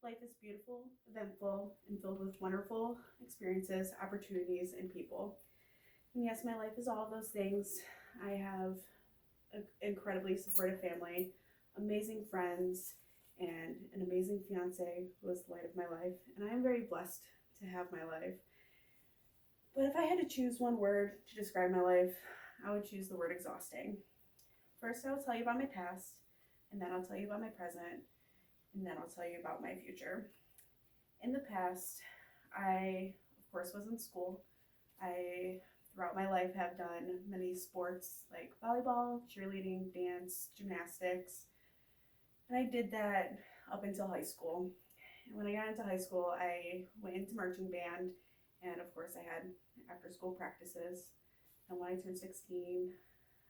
Life is beautiful, eventful, and filled with wonderful experiences, opportunities, and people. And yes, my life is all of those things. I have an incredibly supportive family, amazing friends, and an amazing fiance who is the light of my life. And I am very blessed to have my life. But if I had to choose one word to describe my life, I would choose the word exhausting. First, I will tell you about my past, and then I'll tell you about my present, and then I'll tell you about my future. In the past, I, of course, was in school. I, throughout my life, have done many sports like volleyball, cheerleading, dance, gymnastics, and I did that up until high school. And when I got into high school, I went into marching band, and of course, I had after school practices. And when I turned 16,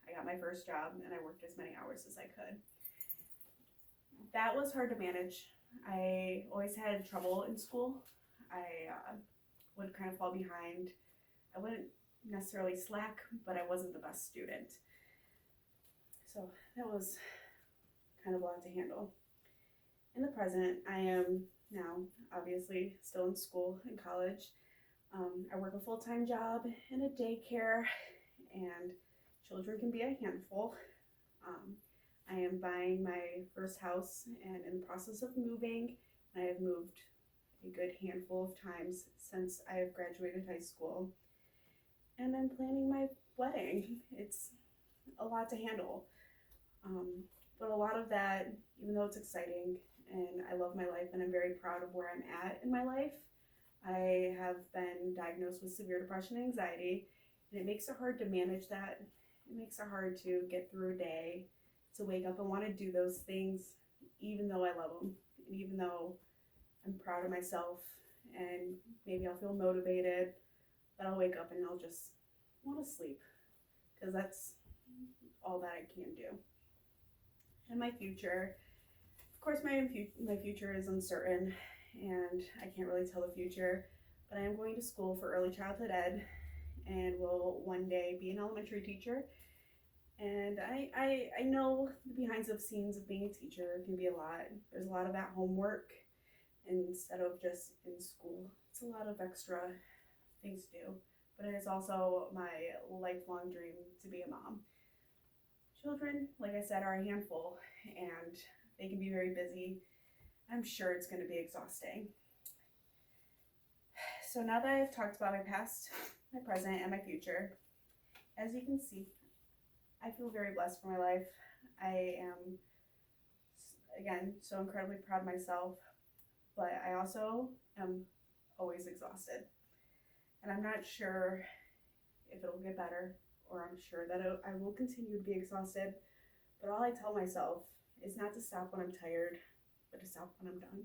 I got my first job, and I worked as many hours as I could. That was hard to manage. I always had trouble in school. I would kind of fall behind. I wouldn't necessarily slack, but I wasn't the best student. So that was kind of a lot to handle. In the present, I am now obviously still in school, in college. I work a full-time job in a daycare, and children can be a handful. I am buying my first house and in the process of moving. I have moved a good handful of times since I have graduated high school. And I'm planning my wedding. It's a lot to handle. But a lot of that, even though it's exciting and I love my life and I'm very proud of where I'm at in my life, I have been diagnosed with severe depression and anxiety, and it makes it hard to manage that. It makes it hard to get through a day, to wake up and want to do those things, even though I love them, and even though I'm proud of myself, and maybe I'll feel motivated, but I'll wake up and I'll just want to sleep, because that's all that I can do. And my future, of course, my future is uncertain, and I can't really tell the future, but I am going to school for early childhood ed and will one day be an elementary teacher. And I know the behind the scenes of being a teacher can be a lot. There's a lot of at-home work instead of just in school. It's a lot of extra things to do, but it is also my lifelong dream to be a mom. Children, like I said, are a handful, and they can be very busy. I'm sure it's going to be exhausting. So now that I've talked about my past, my present, and my future, as you can see, I feel very blessed for my life. I am, again, so incredibly proud of myself, but I also am always exhausted. And I'm not sure if it'll get better, or I'm sure that I will continue to be exhausted, but all I tell myself is not to stop when I'm tired, but to stop when I'm done.